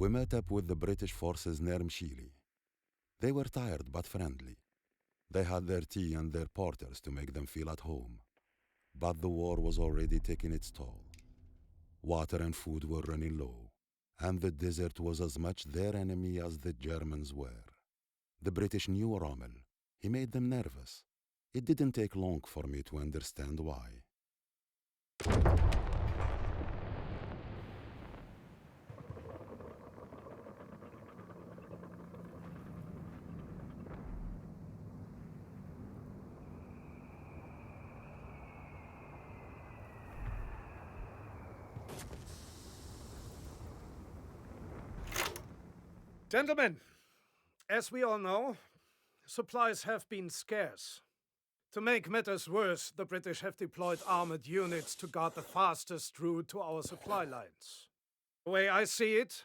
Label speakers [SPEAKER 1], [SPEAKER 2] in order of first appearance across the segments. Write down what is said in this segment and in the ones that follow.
[SPEAKER 1] We met up with the British forces near Mshili. They were tired but friendly. They had their tea and their porters to make them feel at home. But the war was already taking its toll. Water and food were running low, and the desert was as much their enemy as the Germans were. The British knew Rommel. He made them nervous. It didn't take long for me to understand why.
[SPEAKER 2] Gentlemen, as we all know, supplies have been scarce. To make matters worse, the British have deployed armored units to guard the fastest route to our supply lines. The way I see it,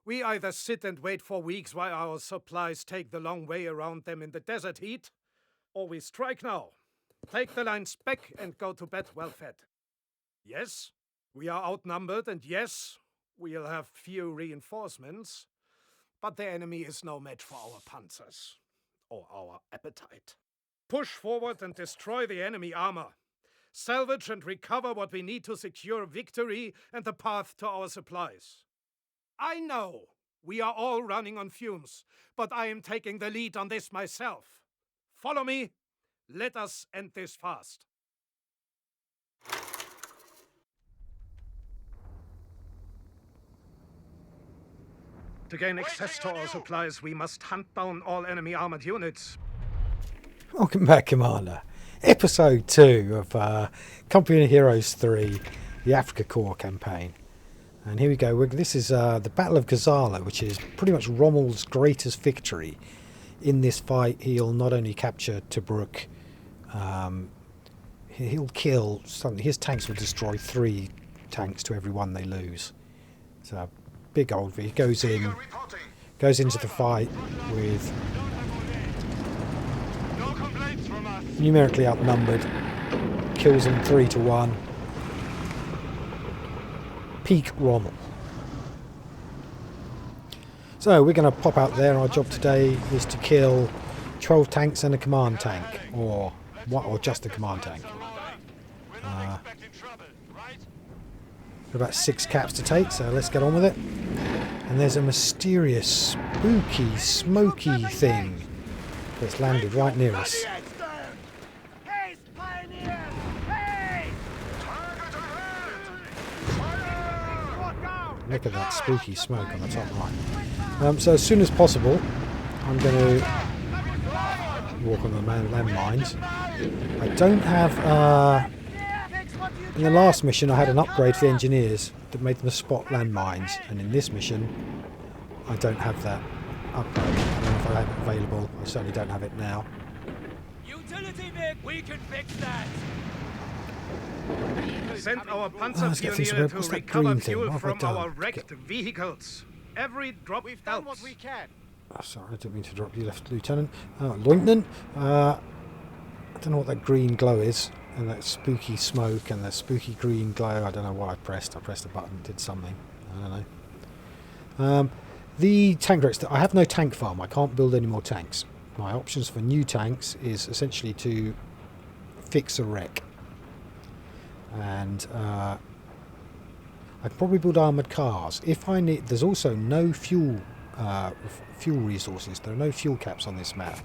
[SPEAKER 2] we either sit and wait for weeks while our supplies take the long way around them in the desert heat, or we strike now, take the lines back and go to bed well fed. Yes, we are outnumbered, and yes, we'll have few reinforcements, but the enemy is no match for our panzers, or our appetite. Push forward and destroy the enemy armor. Salvage and recover what we need to secure victory and the path to our supplies. I know we are all running on fumes, but I am taking the lead on this myself. Follow me. Let us end this fast. To gain access to our supplies, we must hunt down all enemy armored units.
[SPEAKER 3] Welcome back, Commander. Episode 2 of Company of Heroes 3, the Africa Corps campaign. And here we go. This is the Battle of Gazala, which is pretty much Rommel's greatest victory. In this fight, he'll not only capture Tobruk, he'll kill something. His tanks will destroy 3 tanks to every one they lose. So big old V. He goes into the fight with numerically outnumbered, kills them 3-1. Peak Rommel. So we're going to pop out there. Our job today is to kill 12 tanks and a command tank, or just a command tank. About 6 caps to take, so let's get on with it. And there's a mysterious, spooky, smoky thing that's landed right near us. Look at that spooky smoke on the top right. So as soon as possible, I'm going to walk on the landmines. I don't have... in the last mission I had an upgrade for the engineers that made them spot landmines, and in this mission I don't have that upgrade. I don't know if I have it available. I certainly don't have it now.
[SPEAKER 4] Utility Vic, we can fix that.
[SPEAKER 2] Send our Panzer to recover fuel from our wrecked vehicles. Every drop helps. Done what we can.
[SPEAKER 3] Oh, sorry, I didn't mean to drop you, Lieutenant. Lieutenant. I don't know what that green glow is, and that spooky smoke and the spooky green glow. I don't know what I pressed. I pressed a button, did something. I don't know. The tank rates. I have no tank farm. I can't build any more tanks. My options for new tanks is essentially to fix a wreck. And I'd probably build armoured cars. If I need, there's also no fuel resources. There are no fuel caps on this map.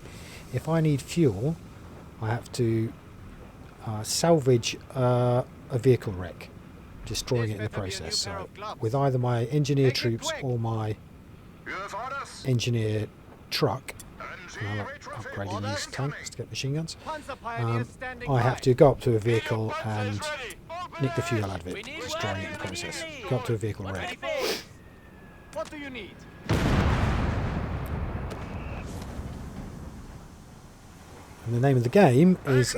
[SPEAKER 3] If I need fuel, I have to salvage a vehicle wreck, destroying it in the process. So with either my engineer troops or my engineer truck, and I'm upgrading these tanks to get machine guns, I have to go up to a vehicle and nick the fuel out of it, destroying it in the process. Go up to a vehicle wreck.
[SPEAKER 4] What do you need?
[SPEAKER 3] And the name of the game is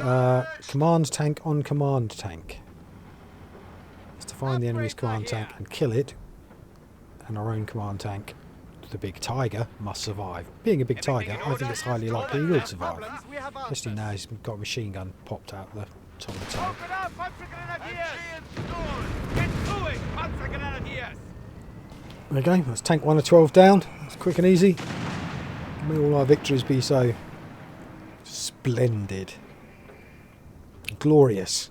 [SPEAKER 3] Command Tank on Command Tank. It's to find the enemy's command tank and kill it, and our own command tank, the big tiger, must survive. Being a big tiger, I think it's highly likely he will survive. Especially now he's got a machine gun popped out the top of the tail. There we go, that's tank 1 of 12 down. That's quick and easy. May all our victories be so splendid. Glorious.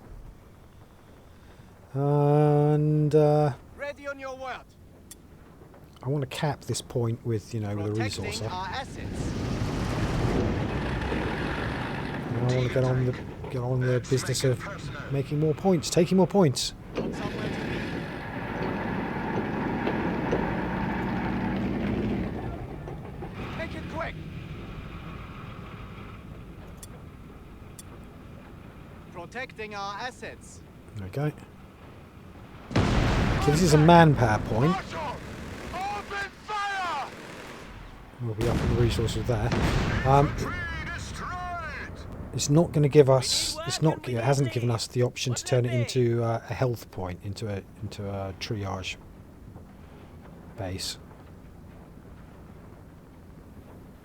[SPEAKER 3] And
[SPEAKER 4] Ready on your word.
[SPEAKER 3] I want to cap this point with, with a
[SPEAKER 4] Protecting
[SPEAKER 3] resourcer.
[SPEAKER 4] our assets.
[SPEAKER 3] And I want to get on the business of making more points, taking more points.
[SPEAKER 4] Got somewhere to be. Make it quick. Protecting our assets.
[SPEAKER 3] There we go. So this is a manpower point. We'll be up in the resources there. It's not going to give us. It hasn't given us the option to turn it into a health point, into a triage base.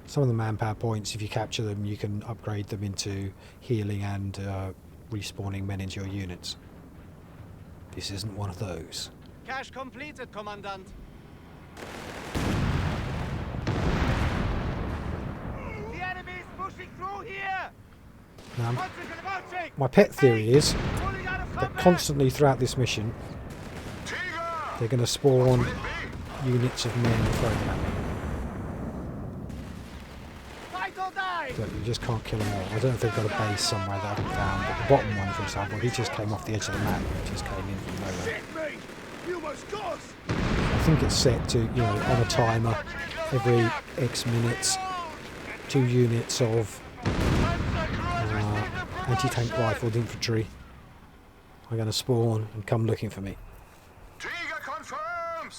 [SPEAKER 3] Some of the manpower points, if you capture them, you can upgrade them into healing and respawning men into your units. This isn't one of those.
[SPEAKER 4] Cash completed, Commandant. The enemy is pushing through here.
[SPEAKER 3] Now,
[SPEAKER 4] Concentrate about take.
[SPEAKER 3] my pet theory is
[SPEAKER 4] Pulling out of
[SPEAKER 3] that
[SPEAKER 4] combat.
[SPEAKER 3] constantly throughout this mission, they're going to spawn units of men and throw them at me.
[SPEAKER 4] Fight or die.
[SPEAKER 3] But you just can't kill them all. I don't know if they've got a base somewhere that I haven't found, but the bottom one, for example, he just came off the edge of the map. He just came in from nowhere.
[SPEAKER 4] Hit me. You must go.
[SPEAKER 3] I think it's set to, on a timer, every X minutes, 2 units of anti-tank rifled infantry are going to spawn and come looking for me.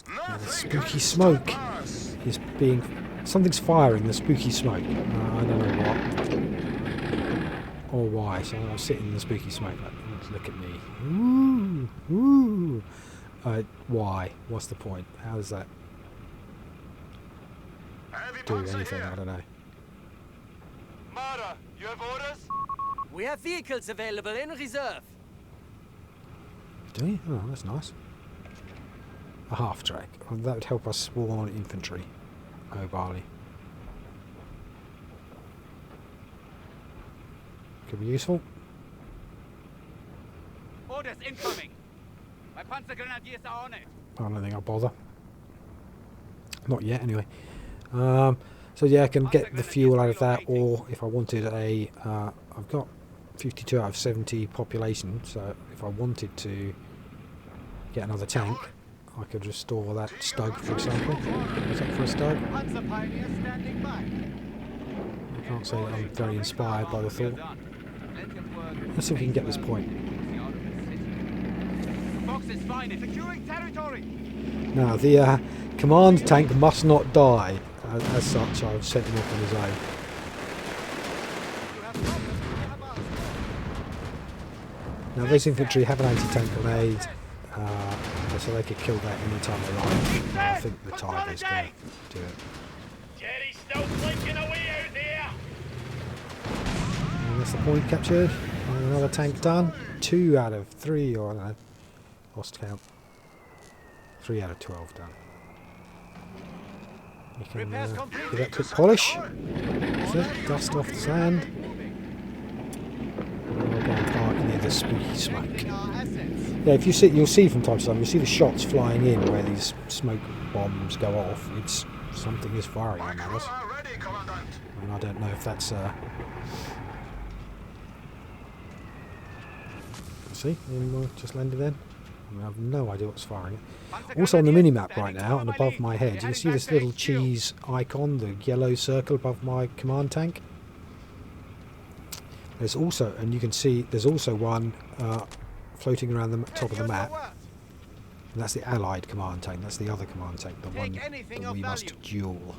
[SPEAKER 3] Now, the spooky smoke is being... Something's firing the spooky smoke. I don't know what. Or why. So I'm sitting in the spooky smoke. Like, look at me. Ooh, ooh. Why? What's the point? How does that do anything? I don't know.
[SPEAKER 4] Mara, you have orders? We have vehicles available in reserve.
[SPEAKER 3] Do you? Oh, that's nice. A half track. Well, that would help us spawn infantry. Oh, barley. Could be useful.
[SPEAKER 4] Orders incoming. My panzer grenadiers are on it.
[SPEAKER 3] I don't think I'll bother. Not yet, anyway. So yeah, I can get the fuel out of that, or if I wanted I've got 52 out of 70 population, so if I wanted to get another tank, I could restore that Stug, for example. What's up for a Stug?
[SPEAKER 4] Panzer pioneer standing by.
[SPEAKER 3] I can't say that I'm very inspired by the thought. Let's see if we can get this point.
[SPEAKER 4] Fox is fine. It's securing territory.
[SPEAKER 3] Now, the command tank must not die. As such, I've sent him off on his own.
[SPEAKER 4] You have problems. We have ours.
[SPEAKER 3] Now, those infantry have an anti-tank grenade, so they could kill that any time they like. I think the Tiger's going to do it.
[SPEAKER 4] Jerry's still blinking away out there.
[SPEAKER 3] And that's the point captured. And another tank done. 2 out of 3, or I don't know. Lost count. 3 out of 12 done. You can give that quick polish. That's it. Dust off the sand. And we'll go and park near the spooky smoke.
[SPEAKER 4] Our assets.
[SPEAKER 3] Yeah, if you see, you'll see from time to time, you'll see the shots flying in where these smoke bombs go off. It's something is firing on us. And I don't know if that's see, just landed then. I have no idea what's firing. Also on the mini-map right now, and above my head, you can see this little cheese icon, the yellow circle above my command tank. There's also, and you can see, there's also one floating around the top of the map. And that's the Allied command tank. That's the other command tank, the one that we must duel.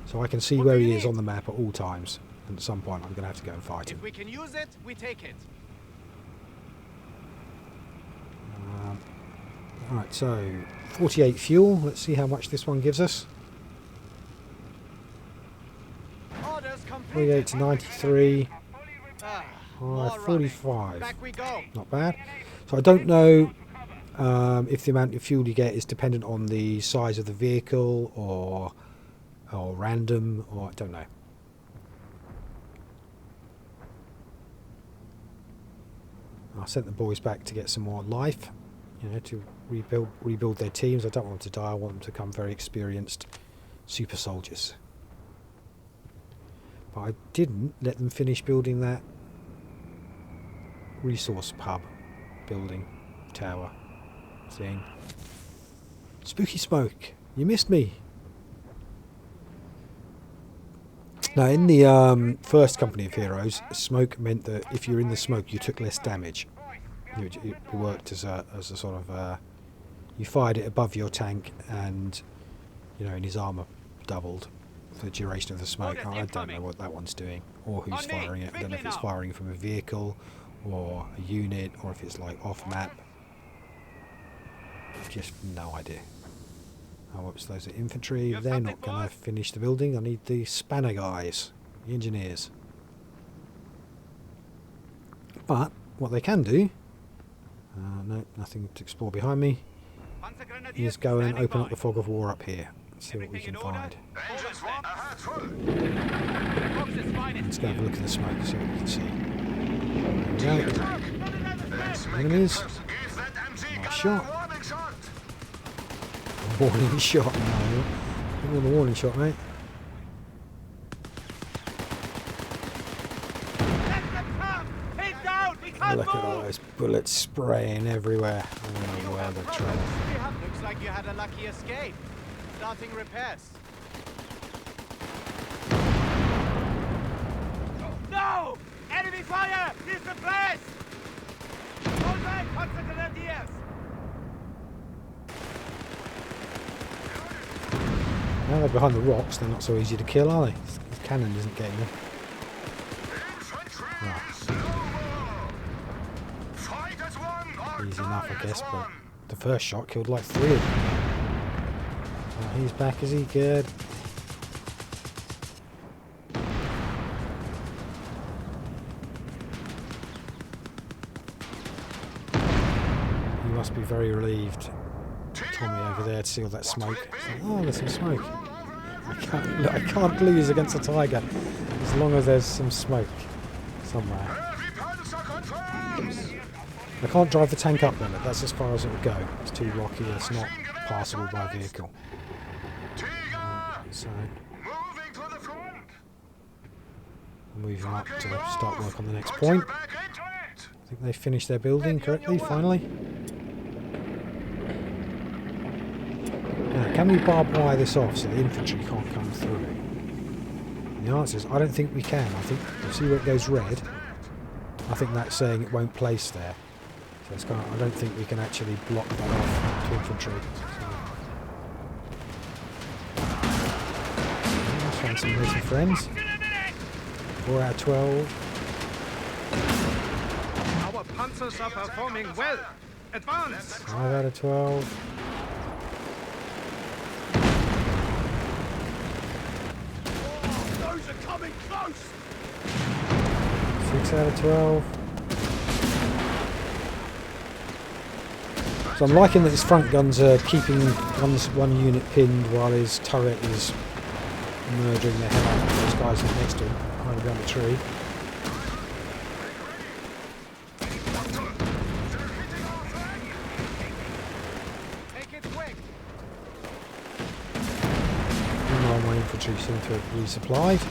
[SPEAKER 3] So I can see where he is on the map at all times. And at some point, I'm going to have to go and fight him.
[SPEAKER 4] If we can use it, we take it.
[SPEAKER 3] Alright, so 48 fuel. Let's see how much this one gives us.
[SPEAKER 4] Orders complete.
[SPEAKER 3] 48 to 93.
[SPEAKER 4] More
[SPEAKER 3] 45.
[SPEAKER 4] running. Back we go.
[SPEAKER 3] Not bad. So I don't know if the amount of fuel you get is dependent on the size of the vehicle or random, or I don't know. I sent the boys back to get some more life, you know, to rebuild their teams. I don't want them to die. I want them to become very experienced super soldiers. But I didn't let them finish building that resource pub building tower thing. Spooky smoke, you missed me. Now in the first Company of Heroes, smoke meant that if you're in the smoke you took less damage. It worked as a sort of you fired it above your tank, and you know, and his armour doubled for the duration of the smoke. Oh, I don't know what that one's doing, or who's firing it. I don't know if it's firing from a vehicle or a unit, or if it's like off map. Just no idea. Oh, whoops, those are infantry. They're not going to finish the building. I need the spanner guys, the engineers. But what they can do, no, nothing to explore behind me, is go and open up the fog of war up here. See what we can find. Let's go have a look at the smoke, see what we can see. There we go. Enemies. Nice shot. Warning shot. No. Give me the warning shot, mate. Look at all those bullets spraying everywhere. I don't know where they're traveling.
[SPEAKER 5] Looks like you had a lucky escape. Starting repairs.
[SPEAKER 4] No! Enemy fire! Leave the place! Hold back, Grenadiers!
[SPEAKER 3] Now they're behind the rocks, they're not so easy to kill, are they? The cannon isn't getting them. Right. Easy enough, I guess, but the first shot killed like 3 of them. Oh, he's back, is he? Good. He must be very relieved, Tommy over there, to see all that smoke. Like, oh, there's some smoke. I can't lose against a tiger as long as there's some smoke somewhere. I can't drive the tank up then, that's as far as it would go. It's too rocky, it's not passable by vehicle. So, moving up to start work on the next point. I think they finished their building correctly, finally. Now, can we barbed wire this off so the infantry can't come through? And the answer is, I don't think we can. I think, you see where it goes red? I think that's saying it won't place there. So it's kind of, I don't think we can actually block that off to infantry. So, let's find some little friends. 4 out of 12.
[SPEAKER 2] Our panzers are performing well. Advance!
[SPEAKER 3] 5 out of 12.
[SPEAKER 4] Those are coming close!
[SPEAKER 3] 6 out of 12. So I'm liking that his front guns are keeping one unit pinned while his turret is murdering the hell out of those guys next to him, hiding behind the tree. Meanwhile, my infantry seem to have resupplied.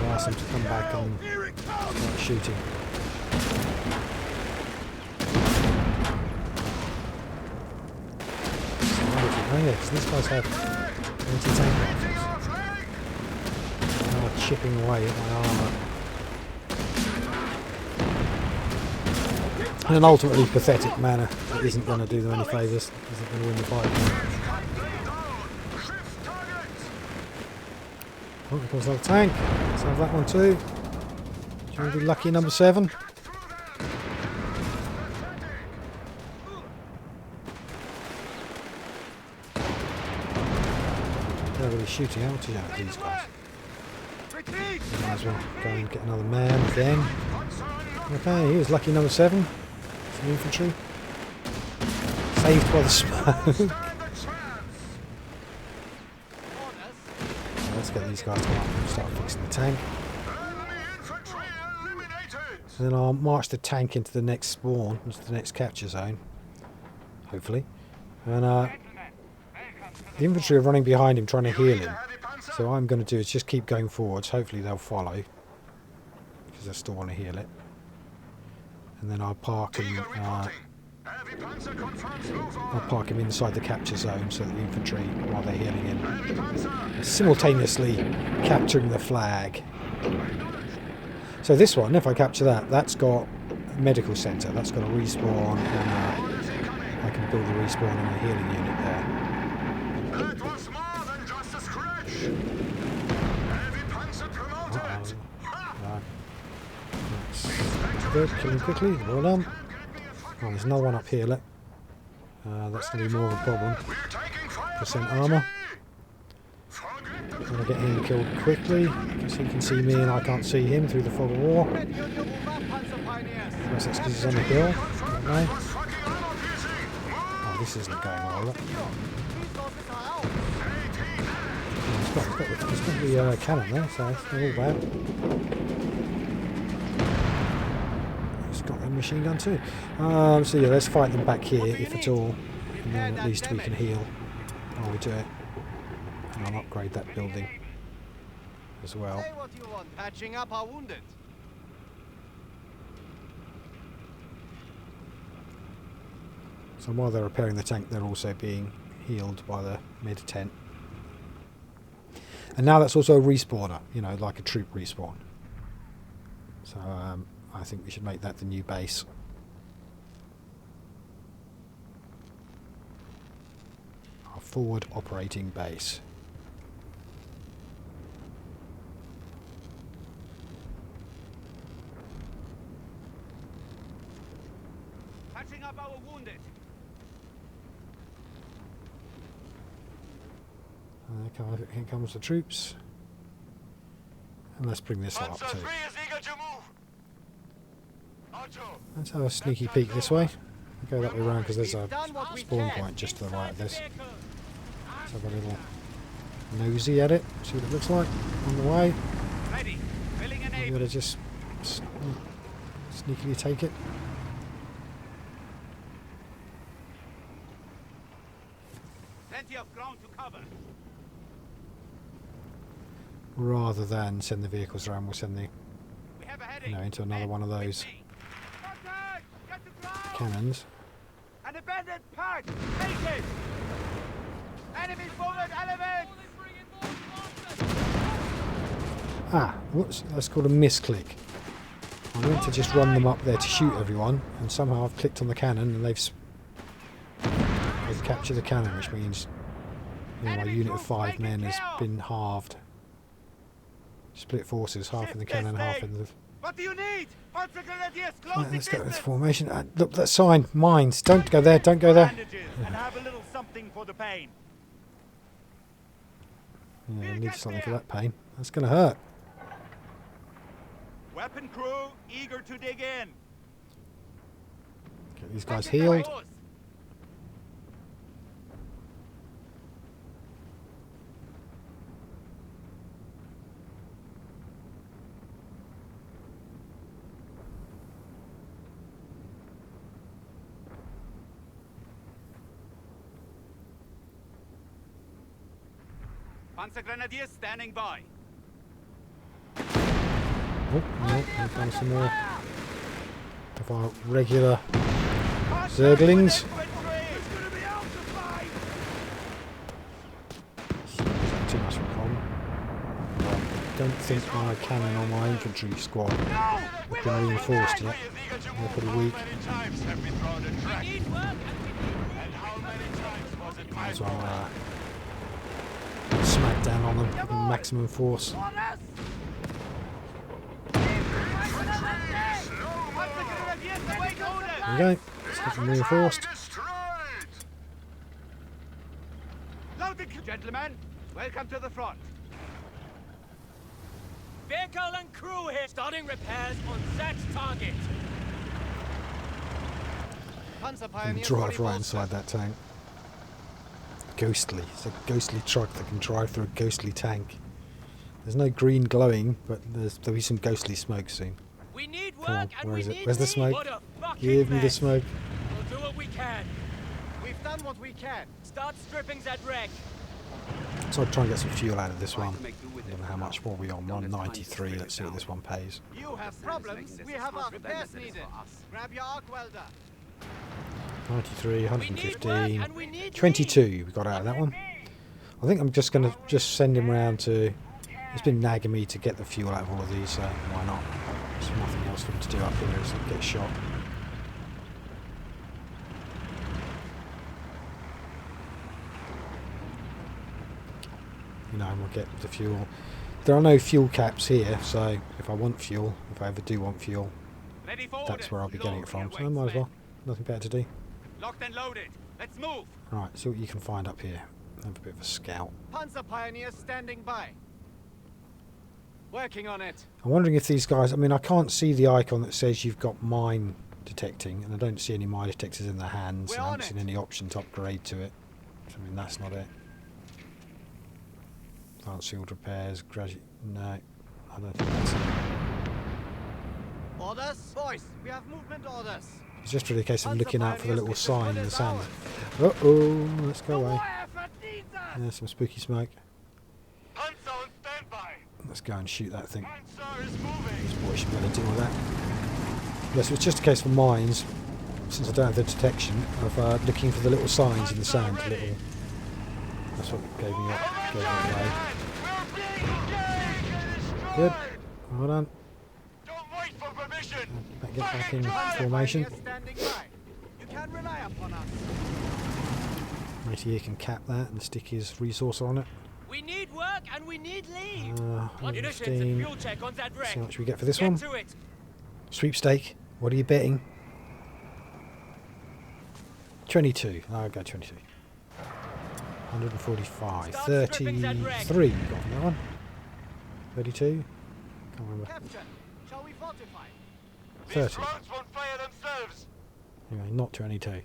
[SPEAKER 3] I'll ask them to come back and start shooting. Oh yeah, because these guys have anti-tank rifles. Oh, chipping away at my armour. In an ultimately pathetic manner that isn't going to do them any favours, isn't going to win the fight. Oh, there comes another tank. Let's have that one too. Do you want to be lucky number 7? They're really shooting out to these guys. Might as well go and get another man again. Okay, here's lucky number 7. Some infantry. Saved by the smoke. Let's get these guys to come up and start fixing the tank. And then I'll march the tank into the next spawn, into the next capture zone. Hopefully. And the infantry are running behind him trying to heal him. So what I'm going to do is just keep going forwards. Hopefully they'll follow. Because I still want to heal it. And then I'll park him. I'll park him inside the capture zone so that the infantry, while they're healing him, are simultaneously capturing the flag. So this one, if I capture that, that's got a medical centre. That's got a respawn, and I can build a respawn and a healing unit there.
[SPEAKER 6] That was more than just a scratch. Heavy panzer promoted.
[SPEAKER 3] Good, kill him quickly. Well done. Oh, there's another one up here, look. That's going to be more of a problem. Percent armour. I'm going to get him killed quickly, because he can see me and I can't see him through the fog of war. Unless that's because he's on the hill. I don't know. Oh, this isn't going well, look. Oh, he's got the cannon there, so it's not all bad. Got a machine gun too. So yeah, let's fight them back here if at all, and then at least we can heal while we do it. And I'll upgrade that building as well.
[SPEAKER 5] Say what you want. Patching up our wounded.
[SPEAKER 3] So while they're repairing the tank, they're also being healed by the mid tent. And now that's also a respawner, you know, like a troop respawn. So I think we should make that the new base. Our forward operating base.
[SPEAKER 4] Patching up our wounded.
[SPEAKER 3] Here comes the troops. And let's bring this lot up too. Let's have a sneaky peek this way. Go that way around because there's a spawn point just to the right of this. Let's have a little nosy at it, see what it looks like on the way. I'm going to just sneakily take it.
[SPEAKER 4] Plenty of ground to cover.
[SPEAKER 3] Rather than send the vehicles around, we'll send the, you know, into another one of those cannons.
[SPEAKER 4] An abandoned park! Take it! Enemy forward element!
[SPEAKER 3] Ah, whoops, that's called a misclick. I meant to just run them up there to shoot everyone, and somehow I've clicked on the cannon and they've captured the cannon, which means, you know, my unit of 5 men has been halved. Split forces, half in the cannon, half in the...
[SPEAKER 4] What do you need?
[SPEAKER 3] Right, let's go with formation. Look, that sign, mines. Don't go there, don't go there.
[SPEAKER 4] And have a little something for the pain.
[SPEAKER 3] Yeah, I need something for that pain. That's going to hurt.
[SPEAKER 4] Weapon crew eager to dig in.
[SPEAKER 3] Get these guys healed.
[SPEAKER 4] Panzer Grenadiers standing by.
[SPEAKER 3] Oh, no, here comes some more of our regular Zerglings. Too much for Korp. I don't think my cannon or my infantry squad have been reinforced yet. They're pretty weak. Might as well smack down on them with maximum force. There we go. Let's get them reinforced.
[SPEAKER 4] Gentlemen, welcome to the front.
[SPEAKER 7] Vehicle and crew here. Starting repairs on set target.
[SPEAKER 5] Panzer
[SPEAKER 3] You can
[SPEAKER 5] pioneers
[SPEAKER 3] drive
[SPEAKER 5] fully
[SPEAKER 3] right
[SPEAKER 5] bolstered.
[SPEAKER 3] inside that tank. Ghostly. It's a ghostly truck that can drive through a ghostly tank. There's no green glowing, but there'll be some ghostly smoke soon.
[SPEAKER 7] We need work
[SPEAKER 3] Come on,
[SPEAKER 7] and
[SPEAKER 3] where
[SPEAKER 7] we
[SPEAKER 3] is it?
[SPEAKER 7] need
[SPEAKER 3] Where's the
[SPEAKER 7] lead.
[SPEAKER 3] smoke?
[SPEAKER 7] What a fucking
[SPEAKER 3] Give me the
[SPEAKER 7] mess.
[SPEAKER 3] smoke.
[SPEAKER 7] We'll do what we can.
[SPEAKER 5] We've done what we can.
[SPEAKER 7] Start stripping that wreck.
[SPEAKER 3] So I'll try and get some fuel out of this one. I don't know how much more we on. 193. Let's see what this one pays.
[SPEAKER 5] You have problems. We have our repairs needed. Grab your arc welder.
[SPEAKER 3] 93,
[SPEAKER 7] We need work
[SPEAKER 3] 115,
[SPEAKER 7] and we need
[SPEAKER 3] 22 we got out of that one. I think I'm just going to send him round to... It's been nagging me to get the fuel out of all of these, so why not? There's nothing else for him to do up here, so get shot. You know, we'll get the fuel. There are no fuel caps here, so if I want fuel, if I ever do want fuel,
[SPEAKER 7] Ready for
[SPEAKER 3] that's where I'll be getting it from. So I might as well. Nothing better to do.
[SPEAKER 7] Locked and loaded. Let's move.
[SPEAKER 3] Right, see what you can find up here. Have a bit of a scout.
[SPEAKER 5] Panzer pioneers standing by. Working on it.
[SPEAKER 3] I'm wondering if these guys... I mean, I can't see the icon that says you've got mine detecting, and I don't see any mine detectors in their hands.
[SPEAKER 5] We're
[SPEAKER 3] And I
[SPEAKER 5] on
[SPEAKER 3] haven't seen
[SPEAKER 5] it.
[SPEAKER 3] any option to upgrade to it. So, I mean, that's not it. Advanced field repairs, graduate... No, I don't think that's it.
[SPEAKER 5] Orders? Boys, we have movement orders.
[SPEAKER 3] It's just really a case of
[SPEAKER 5] Panzer
[SPEAKER 3] looking out for the
[SPEAKER 5] pioneers
[SPEAKER 3] little
[SPEAKER 5] get
[SPEAKER 3] sign in the
[SPEAKER 5] as
[SPEAKER 3] sand.
[SPEAKER 5] ours.
[SPEAKER 3] Uh-oh, let's go
[SPEAKER 5] The
[SPEAKER 3] away.
[SPEAKER 5] war effort needs us.
[SPEAKER 3] Yeah, some spooky smoke.
[SPEAKER 6] Panzer on standby.
[SPEAKER 3] Let's go and shoot that thing.
[SPEAKER 6] Panzer is moving.
[SPEAKER 3] Boy, should be able to deal with that. Yes, it's just a case for mines, since I don't have the detection, of looking for the little signs in the sand. Little, that's what gave me away.
[SPEAKER 6] We're being engaged and destroyed.
[SPEAKER 3] Good. Well done.
[SPEAKER 6] Don't wait for permission.
[SPEAKER 3] Get back in
[SPEAKER 5] Panzer
[SPEAKER 3] formation.
[SPEAKER 5] pioneers standing by. You can rely upon us.
[SPEAKER 3] Matey here can cap that and stick his resource on it.
[SPEAKER 7] We need work and we need lead. Munitions
[SPEAKER 3] 115.
[SPEAKER 7] and fuel check on that wreck.
[SPEAKER 3] See how much we get for this
[SPEAKER 7] Get
[SPEAKER 3] one.
[SPEAKER 7] to it.
[SPEAKER 3] Sweepstake. What are you betting? 22. I'll go 22. 145.
[SPEAKER 7] Start stripping that wreck.
[SPEAKER 3] 33 we got from that one. 32. Can't remember.
[SPEAKER 5] Captain, shall we fortify?
[SPEAKER 6] These
[SPEAKER 3] 30.
[SPEAKER 6] drones won't fire themselves.
[SPEAKER 3] Anyway, not 22.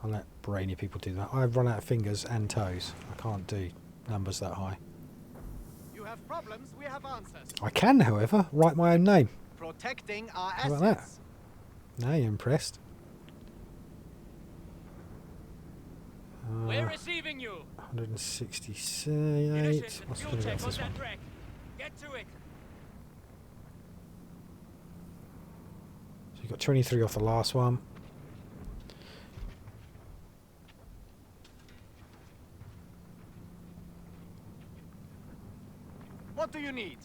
[SPEAKER 3] I'll let brainy people do that. I've run out of fingers and toes. I can't do numbers that high.
[SPEAKER 5] You have problems, we have answers.
[SPEAKER 3] I can, however, write my own name.
[SPEAKER 5] Protecting our
[SPEAKER 3] How
[SPEAKER 5] assets.
[SPEAKER 3] about that? Now you're impressed.
[SPEAKER 7] We're receiving you.
[SPEAKER 3] 168.
[SPEAKER 7] Munitions and
[SPEAKER 3] What's
[SPEAKER 7] fuel
[SPEAKER 3] going to go
[SPEAKER 7] check
[SPEAKER 3] for
[SPEAKER 7] on
[SPEAKER 3] this one?
[SPEAKER 7] that wreck. Get to it.
[SPEAKER 3] So you got 23 off the last one.
[SPEAKER 5] What do you need?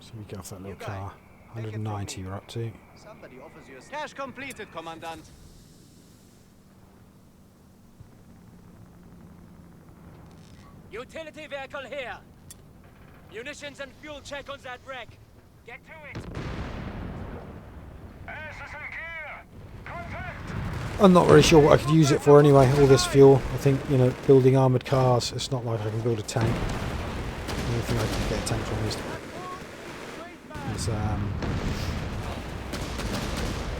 [SPEAKER 3] So we get off that little
[SPEAKER 5] guy.
[SPEAKER 3] car.
[SPEAKER 5] Take it from
[SPEAKER 3] 190
[SPEAKER 5] me.
[SPEAKER 3] you're up to.
[SPEAKER 5] Somebody offers you a... Cash completed, Commandant.
[SPEAKER 7] Utility vehicle here. Munitions and fuel check on that wreck. Get to it.
[SPEAKER 6] Ass is in gear. Contact.
[SPEAKER 3] I'm not really sure what I could use it for anyway, all this fuel. I think, you know, building armoured cars, it's not like I can build a tank. The only thing I can get a tank from is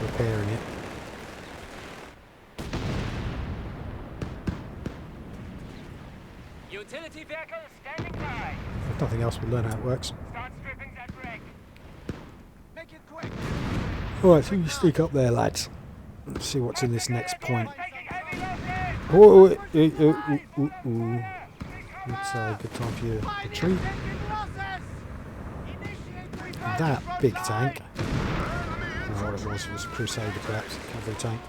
[SPEAKER 3] repairing it.
[SPEAKER 7] Utility vehicle standing by.
[SPEAKER 3] If nothing else, we'll learn how it works.
[SPEAKER 7] Start stripping that wreck.
[SPEAKER 5] Make it quick.
[SPEAKER 3] Alright, so you stick up there, lads. Let's see what's in this next point.
[SPEAKER 6] Taking heavy losses.
[SPEAKER 3] Oh, it's a good time for you to retreat. That big tank, I don't know what it was a Crusader perhaps, cavalry tank.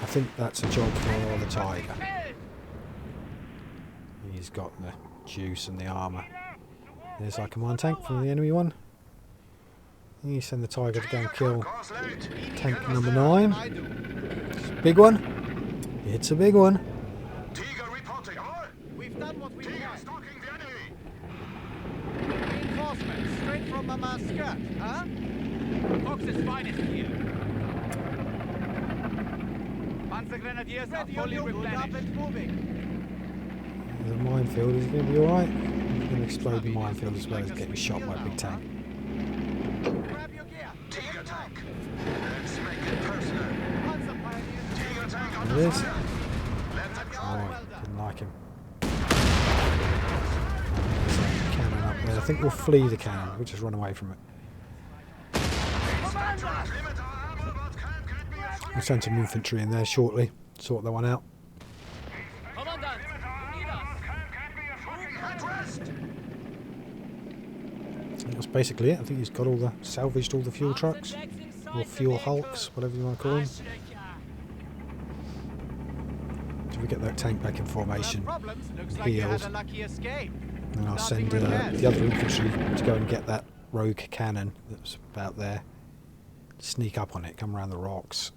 [SPEAKER 3] I think that's a job for the Tiger. He's got the juice and the armour. There's our command tank from the enemy one. You send the Tiger to go and kill
[SPEAKER 6] Course late.
[SPEAKER 3] tank number 9.
[SPEAKER 5] I do.
[SPEAKER 3] Big one. It's a big one.
[SPEAKER 6] Tiger reporting. All.
[SPEAKER 5] We've done what we
[SPEAKER 6] Tiger
[SPEAKER 5] can.
[SPEAKER 6] stalking the enemy.
[SPEAKER 5] Reinforcements straight from Mama's skirt, huh?
[SPEAKER 7] Fox's finest here.
[SPEAKER 5] Panzer Grenadiers
[SPEAKER 7] are
[SPEAKER 5] are
[SPEAKER 7] fully
[SPEAKER 5] fully
[SPEAKER 7] replenished.
[SPEAKER 5] up and moving.
[SPEAKER 3] There's a minefield. Is it going to be alright? He's going to explode the minefield as well as getting shot by a big tank.
[SPEAKER 5] Grab your gear.
[SPEAKER 3] There it is. Oh, didn't like him. There's a cannon up there. I think we'll flee the cannon. We'll just run away from it. We'll send some infantry in there shortly. Sort that one out.
[SPEAKER 7] Commandant, you need us.
[SPEAKER 3] That's basically it. I think he's got all the salvaged all the fuel trucks or fuel hulks, whatever you want to call them. So we get that tank back in formation, healed, and I'll send the other infantry to go and get that rogue cannon that's about there. Sneak up on it, come around the rocks,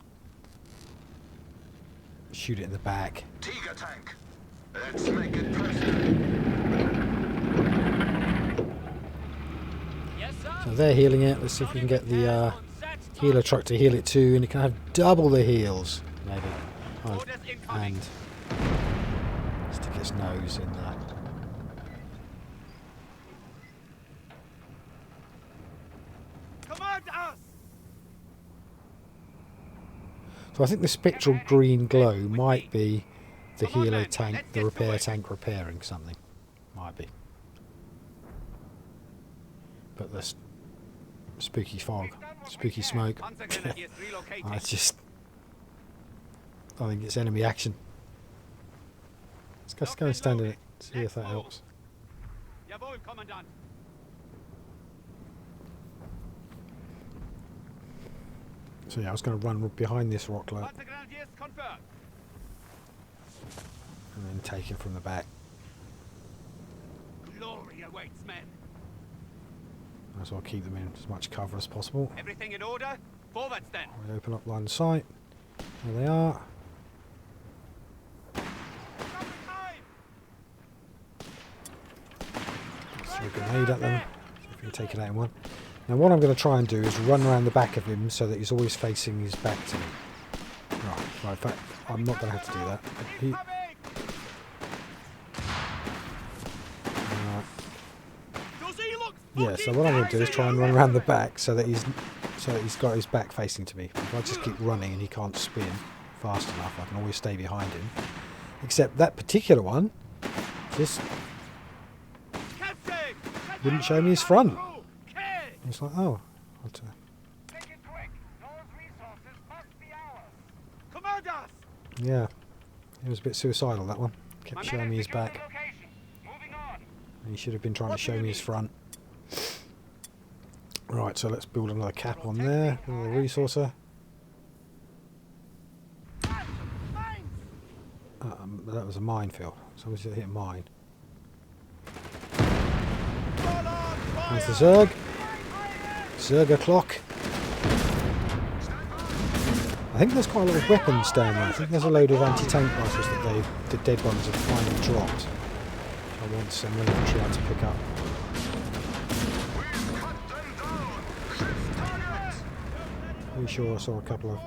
[SPEAKER 3] shoot it in the back.
[SPEAKER 6] Tiger tank. Let's make it personal.
[SPEAKER 7] Yes, sir.
[SPEAKER 3] So they're healing it. Let's see if we can get the healer truck to heal it too, and it can have double the heals, maybe. Oh, and stick its nose in there.
[SPEAKER 4] Command us!
[SPEAKER 3] So I think the spectral green glow might be the healer tank, the repair tank repairing something. Might be. But the spooky fog, spooky smoke, I think it's enemy action. Let's go and stand in it, see if that helps.
[SPEAKER 4] Jawohl, Kommandant.
[SPEAKER 3] So yeah, I was going to run behind this rock and
[SPEAKER 4] Panzergrenadiers confirmed.
[SPEAKER 3] then take it from the back.
[SPEAKER 4] Glory awaits, men.
[SPEAKER 3] Might as well keep them in as much cover as possible.
[SPEAKER 4] Everything in order? Forwards then.
[SPEAKER 3] We open up line of sight. There they are. Throw a grenade at them. See if we can take it out in one. Now what I'm going to try and do is run around the back of him so that he's always facing his back to me. Right, in fact, I'm not going to have to do that. Yeah, so what I'm going to do is try and run around the back so that he's got his back facing to me. If I just keep running and he can't spin fast enough, I can always stay behind him. Except that particular one just wouldn't show me his front. It's like, oh, what? Yeah, it was a bit suicidal, that one. Kept showing me his back. And he should have been trying to show me his front. Right, so let's build another cap on there, another resourcer. That was a minefield, so we should hit a mine. There's the Zerg. Zerg clock. I think there's quite a lot of weapons down there. I think there's a load of anti-tank rifles that the dead ones have finally dropped. I want some infantry out to pick up. Pretty sure I saw a couple of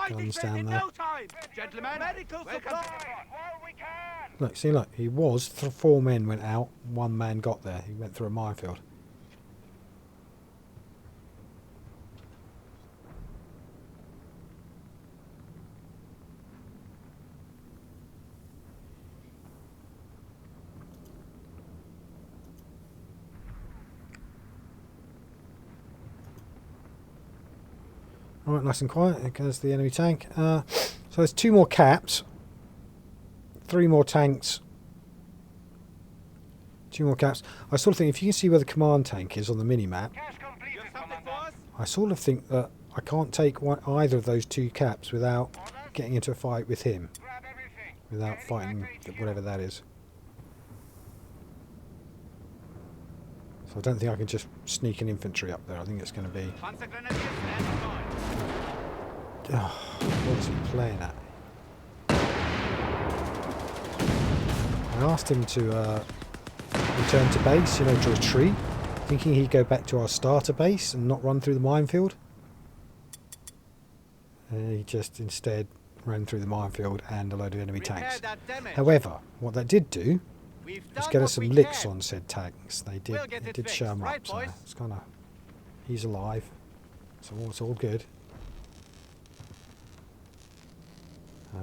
[SPEAKER 3] guns down there. Look, see, look, he was 4 men went out, 1 man got there. He went through a minefield. Alright, nice and quiet. There goes the enemy tank. So there's 2 more caps. 3 more tanks. 2 more caps. I sort of think if you can see where the command tank is on the mini-map, I sort of think that I can't take either of those 2 caps without getting into a fight with him. Without fighting whatever that is. So I don't think I can just sneak an infantry up there. I think it's going to be... Oh, what's he playing at? I asked him to return to base, you know, to retreat, thinking he'd go back to our starter base and not run through the minefield. And he just instead ran through the minefield and a load of enemy tanks. However, what that did do was get us some licks on said tanks. They did show him up, so it's kind of... He's alive, so it's all good.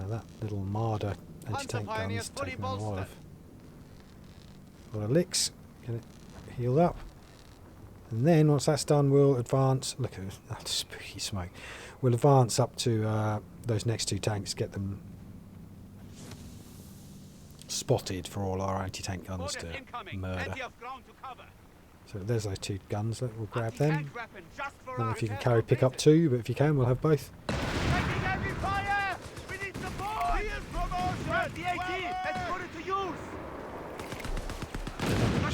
[SPEAKER 3] That little Marder anti-tank gun's taken a lot of licks. Get it healed up. And then once that's done, we'll advance. Look at that spooky smoke. We'll advance up to those next two tanks, get them spotted for all our anti-tank guns to murder. So there's those two guns. We'll grab them. I don't know if you can pick up two, but if you can, we'll have both.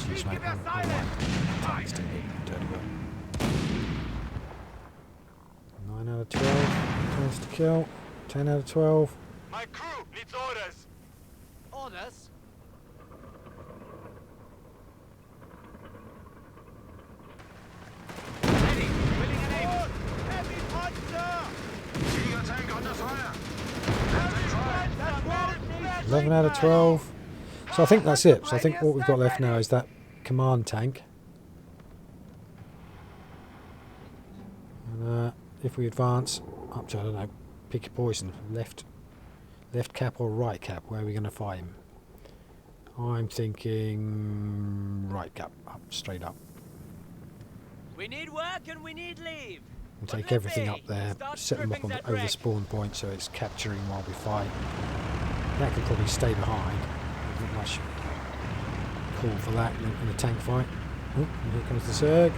[SPEAKER 3] Use my tanks to hit dirty work. 9 out of 12. Chance to kill. 10 out of 12.
[SPEAKER 6] My crew needs orders.
[SPEAKER 5] Orders?
[SPEAKER 4] Ready, willing and able. Heavy Panzer!
[SPEAKER 6] Tiger tank under fire.
[SPEAKER 3] 11 out of 12. So I think that's it. So I think what we've got left now is that command tank. And if we advance up to, I don't know, pick your poison. Left cap or right cap? Where are we going to fight him? I'm thinking right cap, up, straight up.
[SPEAKER 7] We need work and we need leave.
[SPEAKER 3] And take everything up there, set them up on over the spawn point so it's capturing while we fight. That could probably stay behind. Not much call for that in a tank fight. Oh, and here comes the Zerg.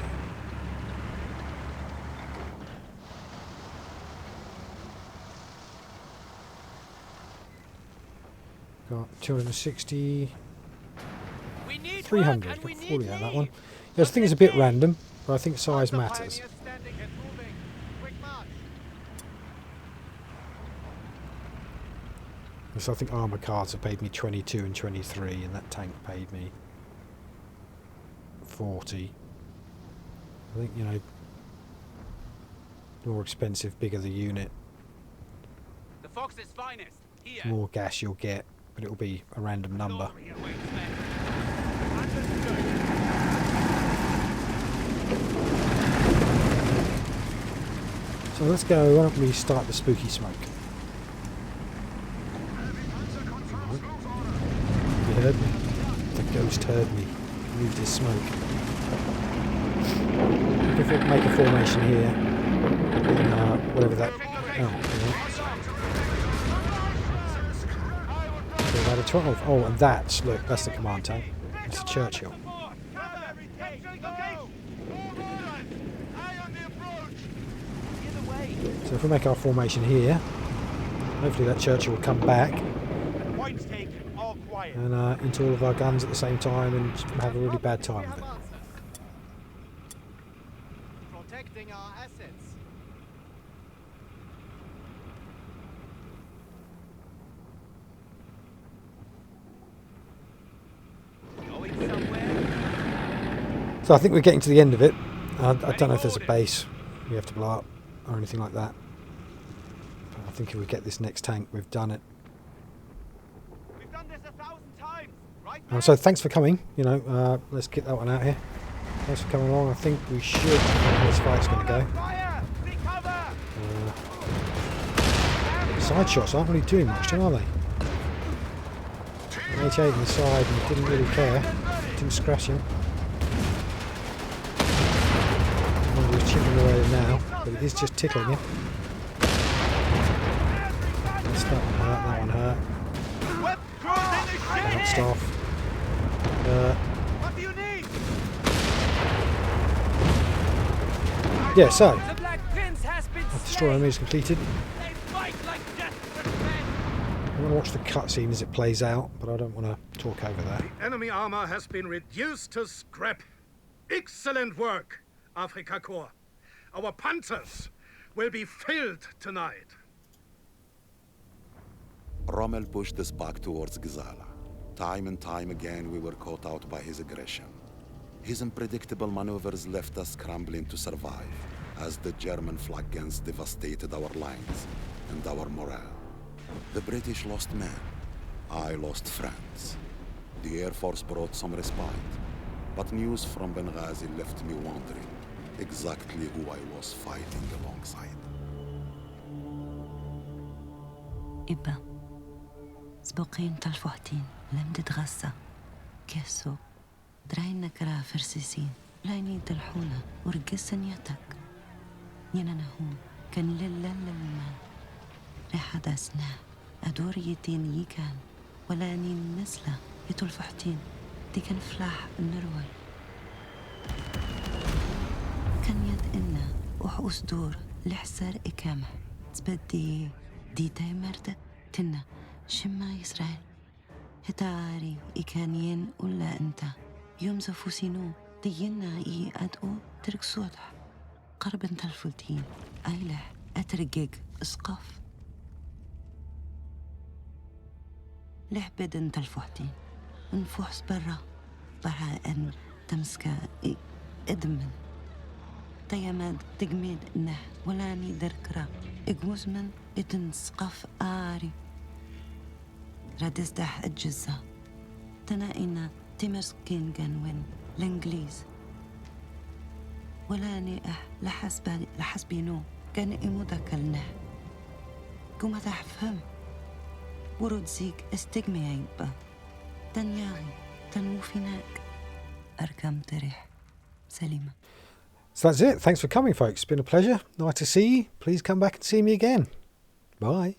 [SPEAKER 3] Got 260, 300. Got 40 out of that one. Yes, I think it's a bit random, but I think size matters. So I think armour cards have paid me 22 and 23, and that tank paid me 40. I think, you know, the more expensive, bigger the unit,
[SPEAKER 4] The Fox's finest. Here.
[SPEAKER 3] the more gas you'll get, but it'll be a random number. So let's go, why don't we start the spooky smoke? You heard me? The ghost heard me. Moved his smoke. If we make a formation here, in, whatever that... Oh, out of 12. Oh, and that's, look, that's the command tank. It's a Churchill. So if we make our formation here, hopefully that Churchill will come back and into all of our guns at the same time and have a really bad time with it.
[SPEAKER 5] Protecting our assets.
[SPEAKER 4] Going somewhere?
[SPEAKER 3] So I think we're getting to the end of it. I don't know if there's a base we have to blow up or anything like that. But I think if we get this next tank, we've done it.
[SPEAKER 4] We've done this 1,000 times, right?
[SPEAKER 3] So thanks for coming. You know, let's get that one out here. Thanks for coming along. I think we should know how this fight's going to go.
[SPEAKER 4] Fire! Be cover!
[SPEAKER 3] Side shots aren't really doing much, are they? 88 inside and didn't really care. Didn't scratch him. He's chipping away now, but it is just tickling him. That's that one hurt, that one hurt. Bounced off.
[SPEAKER 4] What do you need?
[SPEAKER 3] Yeah, so
[SPEAKER 7] The Black Prince has been
[SPEAKER 3] destroy enemy is completed.
[SPEAKER 7] They fight like desperate men.
[SPEAKER 3] I'm going to watch the cutscene as it plays out, but I don't want to talk over that.
[SPEAKER 2] Enemy armor has been reduced to scrap. Excellent work, Afrika Korps. Our Panthers will be filled tonight.
[SPEAKER 1] Rommel pushed us back towards Gazala. Time and time again we were caught out by his aggression. His unpredictable maneuvers left us scrambling to survive, as the German flak guns devastated our lines and our morale. The British lost men. I lost friends. The Air Force brought some respite, but news from Benghazi left me wondering exactly who I was fighting alongside.
[SPEAKER 8] Eh ben, سبوقين تلفوحتين لم تتغسى كيسو دراينا كرا فرسيسين لايني دلحونا ورقسن يتك ينا نهون كان للمان ريحة داسنا أدور يتين يكان ولا نين نسلة يتلفحتين دي كان فلاح النروي كان يد إنا وحوس دور لحسار إكامح تبدي دي تايمرد تنا شما يسرائيل هتاري إكانيين ولا أنت يوم زفوسينو دينا إي أدقو ترك صوتح قرب انت الفلتين أيلح أترقق اسقف لح بد انت الفحتين ونفوحس برا أن تمسكا إدمن تياماد تجميد إنه ولا نيدر كرا إجوز من إتنسقف آري ردستح الجزة تنائنا تمسكين جنوين الإنجليز ولا نيح لحسبينو كان إمودا كلنه كما تحفهم ورد زيك استجمي عيبا تنياغي تنوفيناك أركم تريح سليمة.
[SPEAKER 3] So that's it. Thanks for coming, folks. It's been a pleasure. Nice to see you. Please come back and see me again. Bye.